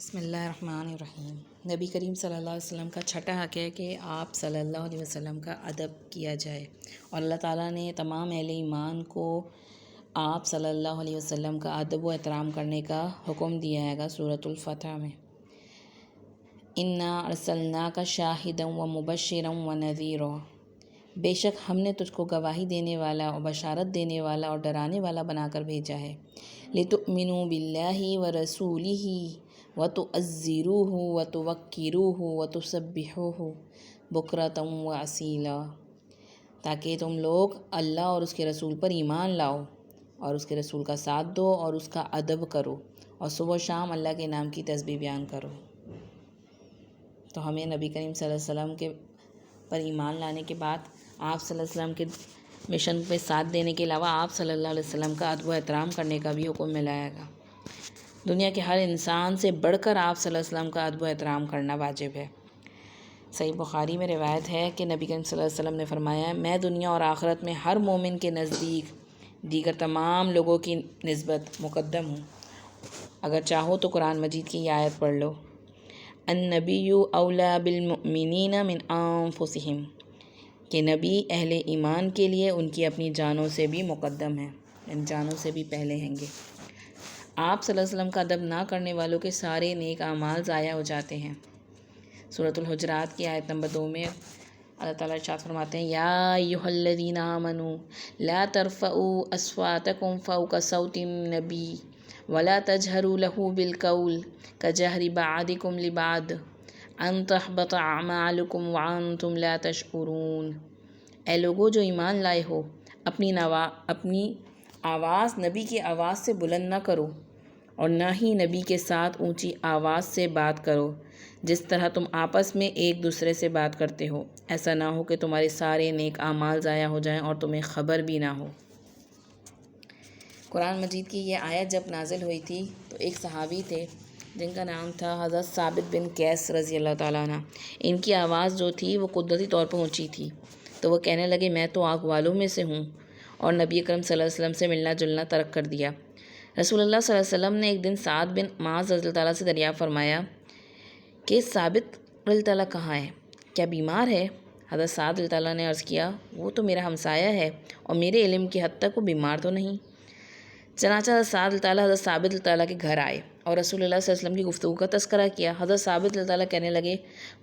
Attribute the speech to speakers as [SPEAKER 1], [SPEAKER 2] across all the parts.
[SPEAKER 1] بسم اللہ الرحمن الرحیم۔ نبی کریم صلی اللہ علیہ وسلم کا چھٹا حق ہے کہ آپ صلی اللہ علیہ وسلم کا ادب کیا جائے، اور اللہ تعالیٰ نے تمام اہل ایمان کو آپ صلی اللہ علیہ وسلم کا ادب و احترام کرنے کا حکم دیا ہے گا سورۃ الفتح میں۔ انا ارسلناک شاہدا و مبشرا و نذیرا، بے شک ہم نے تجھ کو گواہی دینے والا اور بشارت دینے والا اور ڈرانے والا بنا کر بھیجا ہے۔ لتؤمنوا باللہ ورسولہ وتعزروہ وتوقروہ وتسبحوہ بکرۃ واسیلا، تاکہ تم لوگ اللہ اور اس کے رسول پر ایمان لاؤ اور اس کے رسول کا ساتھ دو اور اس کا ادب کرو اور صبح و شام اللہ کے نام کی تسبیح بیان کرو۔ تو ہمیں نبی کریم صلی اللہ علیہ وسلم کے پر ایمان لانے کے بعد آپ صلی اللہ علیہ وسلم کے مشن پہ ساتھ دینے کے علاوہ آپ صلی اللہ علیہ وسلم کا ادب و احترام کرنے کا بھی حکم ملا گا۔ دنیا کے ہر انسان سے بڑھ کر آپ صلی اللہ علیہ وسلم کا ادب و احترام کرنا واجب ہے۔ صحیح بخاری میں روایت ہے کہ نبی کریم صلی اللہ علیہ وسلم نے فرمایا ہے، میں دنیا اور آخرت میں ہر مومن کے نزدیک دیگر تمام لوگوں کی نسبت مقدم ہوں۔ اگر چاہو تو قرآن مجید کی یہ آیت پڑھ لو، النبی اولیٰ بالمؤمنین من انفسہم، کہ نبی اہل ایمان کے لیے ان کی اپنی جانوں سے بھی مقدم ہیں، ان جانوں سے بھی پہلے ہیں گے۔ آپ صلی اللہ علیہ وسلم کا ادب نہ کرنے والوں کے سارے نیک اعمال ضائع ہو جاتے ہیں۔ سورۃ الحجرات کی آیت نمبر 2 میں اللہ تعالیٰ ارشاد فرماتے ہیں، یا ایھا الذین آمنوا لا ترفعوا اصواتکم فوق صوت النبی ولا تجہروا لہ بالقول کجہر بعضکم لبعض ان تحبط اعمالکم وانتم لا تشعرون۔ اے لوگو جو ایمان لائے ہو، اپنی آواز نبی کی آواز سے بلند نہ کرو اور نہ ہی نبی کے ساتھ اونچی آواز سے بات کرو جس طرح تم آپس میں ایک دوسرے سے بات کرتے ہو، ایسا نہ ہو کہ تمہارے سارے نیک اعمال ضائع ہو جائیں اور تمہیں خبر بھی نہ ہو۔ قرآن مجید کی یہ آیت جب نازل ہوئی تھی تو ایک صحابی تھے جن کا نام تھا حضرت ثابت بن قیس رضی اللہ تعالیٰ عنہ۔ ان کی آواز جو تھی وہ قدرتی طور پر اونچی تھی، تو وہ کہنے لگے، میں تو آگ والوں میں سے ہوں، اور نبی اکرم صلی اللہ علیہ وسلم سے ملنا جلنا ترک کر دیا۔ رسول اللہ صلی اللہ علیہ وسلم نے ایک دن سعد بن معاذ رضی اللہ تعالیٰ سے دریافت فرمایا کہ ثابت رضی اللہ تعالیٰ کہاں ہے، کیا بیمار ہے؟ حضرت سعد رضی اللہ تعالیٰ نے عرض کیا، وہ تو میرا ہمسایہ ہے اور میرے علم کی حد تک وہ بیمار تو نہیں۔ چنانچہ حضرت سعد رضی اللہ تعالیٰ حضرت ثابت رضی اللہ تعالیٰ کے گھر آئے اور رسول اللہ صلی اللہ علیہ وسلم کی گفتگو کا تذکرہ کیا۔ حضرت ثابت رضی اللہ تعالیٰ کہنے لگے،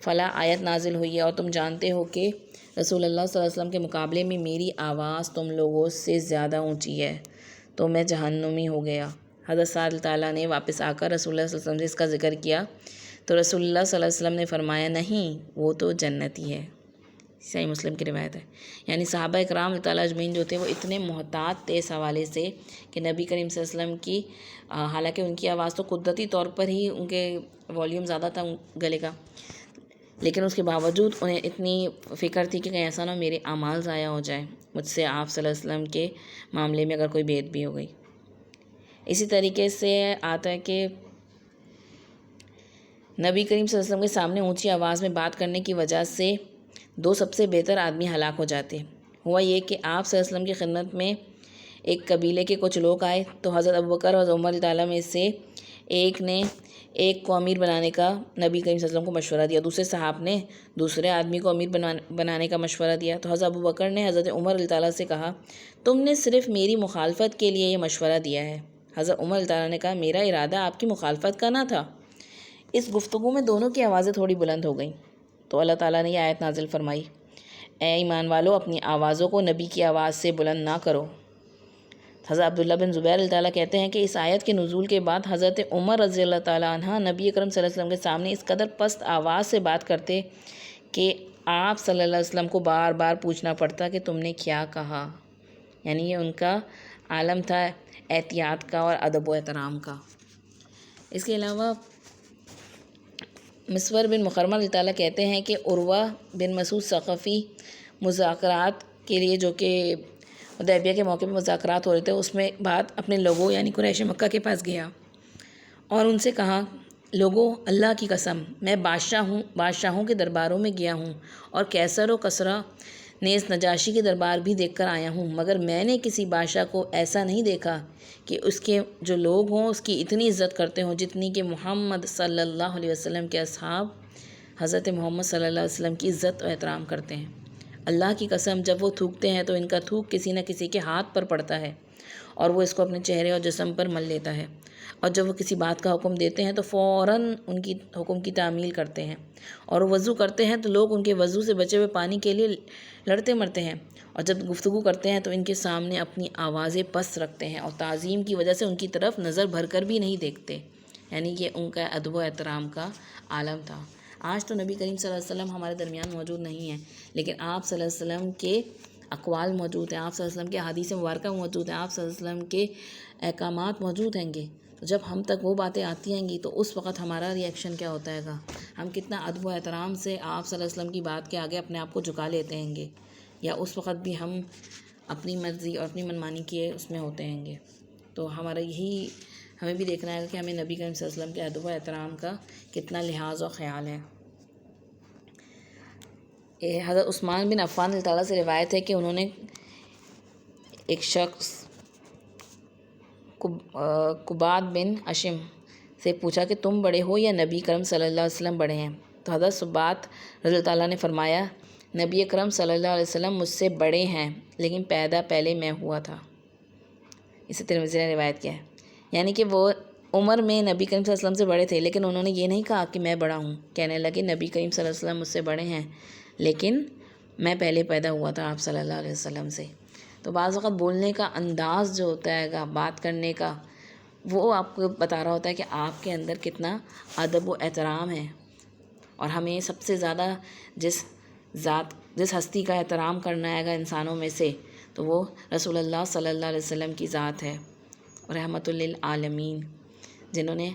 [SPEAKER 1] فلاں آیت نازل ہوئی ہے اور تم جانتے ہو کہ رسول اللہ صلی اللہ علیہ وسلم کے مقابلے میں میری آواز تم لوگوں سے زیادہ اونچی ہے، تو میں جہنمی ہو گیا۔ حضرت سعد رضی اللہ تعالیٰ نے واپس آ کر رسول اللہ صلی اللہ علیہ وسلم سے اس کا ذکر کیا تو رسول اللہ صلی اللہ علیہ وسلم نے فرمایا، نہیں، وہ تو جنتی ہے۔ صحیح مسلم کی روایت ہے۔ یعنی صحابہ اکرام رضی اللہ اجمعین جو تھے وہ اتنے محتاط تھے اس حوالے سے کہ نبی کریم صلی اللہ علیہ وسلم کی حالانکہ ان کی آواز تو قدرتی طور پر ہی ان کے والیوم زیادہ تھا گلے کا، لیکن اس کے باوجود انہیں اتنی فکر تھی کہ کہیں ایسا نہ میرے اعمال ضائع ہو جائیں مجھ سے آپ صلی اللہ علیہ وسلم کے معاملے میں اگر کوئی بے ادبی ہو گئی۔ اسی طریقے سے آتا ہے کہ نبی کریم صلی اللہ علیہ وسلم کے سامنے اونچی آواز میں بات کرنے کی وجہ سے دو سب سے بہتر آدمی ہلاک ہو جاتے ہیں۔ ہوا یہ کہ آپ صلی اللہ علیہ وسلم کی خدمت میں ایک قبیلے کے کچھ لوگ آئے تو حضرت ابوبکر اور حضرت عمر رضی اللہ عنہ میں سے ایک نے ایک کو امیر بنانے کا نبی کریم صلی اللہ علیہ وسلم کو مشورہ دیا، دوسرے صاحب نے دوسرے آدمی کو امیر بنانے کا مشورہ دیا۔ تو حضرت ابوبکر نے حضرت عمر رضی اللہ عنہ سے کہا، تم نے صرف میری مخالفت کے لیے یہ مشورہ دیا ہے۔ حضرت عمر رضی اللہ عنہ نے کہا، میرا ارادہ آپ کی مخالفت کا نہ تھا۔ اس گفتگو میں دونوں کی آوازیں تھوڑی بلند ہو گئیں تو اللہ تعالیٰ نے یہ آیت نازل فرمائی، اے ایمان والو، اپنی آوازوں کو نبی کی آواز سے بلند نہ کرو۔ حضرت عبداللہ بن زبیر رضی اللہ تعالیٰ کہتے ہیں کہ اس آیت کے نزول کے بعد حضرت عمر رضی اللہ تعالیٰ عنہ نبی اکرم صلی اللہ علیہ وسلم کے سامنے اس قدر پست آواز سے بات کرتے کہ آپ صلی اللہ علیہ وسلم کو بار بار پوچھنا پڑتا کہ تم نے کیا کہا۔ یعنی یہ ان کا عالم تھا احتیاط کا اور ادب و احترام کا۔ اس کے علاوہ مسور بن مخرمہ رضی اللہ تعالیٰ کہتے ہیں کہ عروہ بن مسعود ثقفی مذاکرات کے لیے، جو کہ حدیبیہ کے موقع پہ مذاکرات ہو رہے تھے، اس میں بات اپنے لوگوں یعنی قریش مکہ کے پاس گیا اور ان سے کہا، لوگوں، اللہ کی قسم، میں بادشاہوں کے درباروں میں گیا ہوں اور کیسر و کسریٰ نیز نجاشی کے دربار بھی دیکھ کر آیا ہوں، مگر میں نے کسی بادشاہ کو ایسا نہیں دیکھا کہ اس کے جو لوگ ہوں اس کی اتنی عزت کرتے ہوں جتنی کہ محمد صلی اللہ علیہ وسلم کے اصحاب حضرت محمد صلی اللہ علیہ وسلم کی عزت و احترام کرتے ہیں۔ اللہ کی قسم، جب وہ تھوکتے ہیں تو ان کا تھوک کسی نہ کسی کے ہاتھ پر پڑتا ہے اور وہ اس کو اپنے چہرے اور جسم پر مل لیتا ہے، اور جب وہ کسی بات کا حکم دیتے ہیں تو فوراً ان کی حکم کی تعمیل کرتے ہیں، اور وہ وضو کرتے ہیں تو لوگ ان کے وضو سے بچے ہوئے پانی کے لیے لڑتے مرتے ہیں، اور جب گفتگو کرتے ہیں تو ان کے سامنے اپنی آوازیں پست رکھتے ہیں اور تعظیم کی وجہ سے ان کی طرف نظر بھر کر بھی نہیں دیکھتے۔ یعنی یہ ان کا ادب و احترام کا عالم تھا۔ آج تو نبی کریم صلی اللہ علیہ وسلم ہمارے درمیان موجود نہیں ہیں، لیکن آپ صلی اللہ علیہ وسلم کے اقوال موجود ہیں، آپ صلی اللہ علیہ وسلم کے احادیث مبارکہ موجود ہیں، آپ صلی اللہ علیہ وسلم کے احکامات موجود ہیں گے۔ تو جب ہم تک وہ باتیں آتی ہیں گی تو اس وقت ہمارا ریئیکشن کیا ہوتا ہے گا، ہم کتنا ادب و احترام سے آپ صلی اللہ علیہ وسلم کی بات کے آگے اپنے آپ کو جھکا لیتے ہیں گے، یا اس وقت بھی ہم اپنی مرضی اور اپنی منمانی کیے اس میں ہوتے ہیں گے۔ تو ہمیں بھی دیکھنا ہے کہ ہمیں نبی کریم صلی اللہ علیہ وسلم کے ادب و احترام کا کتنا لحاظ اور خیال ہے۔ حضرت عثمان بن عفان اللہ تعالیٰ سے روایت ہے کہ انہوں نے ایک شخص قباد بن اشم سے پوچھا کہ تم بڑے ہو یا نبی کرم صلی اللہ علیہ وسلم بڑے ہیں؟ تو حضرت ثبات رضی اللہ تعالیٰ نے فرمایا، نبی اکرم صلی اللہ علیہ وسلم مجھ سے بڑے ہیں، لیکن پیدا پہلے میں ہوا تھا۔ اسے ترمذی نے روایت کیا ہے، یعنی کہ وہ عمر میں نبی کریم صلی اللہ علیہ وسلم سے بڑے تھے، لیکن انہوں نے یہ نہیں کہا کہ میں بڑا ہوں، کہنے لگے نبی کریم صلی اللہ علیہ وسلم مجھ سے بڑے ہیں، لیکن میں پہلے پیدا ہوا تھا آپ صلی اللہ علیہ وسلم سے۔ تو بعض وقت بولنے کا انداز جو ہوتا ہے گا، بات کرنے کا، وہ آپ کو بتا رہا ہوتا ہے کہ آپ کے اندر کتنا ادب و احترام ہے، اور ہمیں سب سے زیادہ جس ہستی کا احترام کرنا ہے گا انسانوں میں سے، تو وہ رسول اللہ صلی اللہ علیہ وسلم کی ذات ہے، رحمت للعالمین، جنہوں نے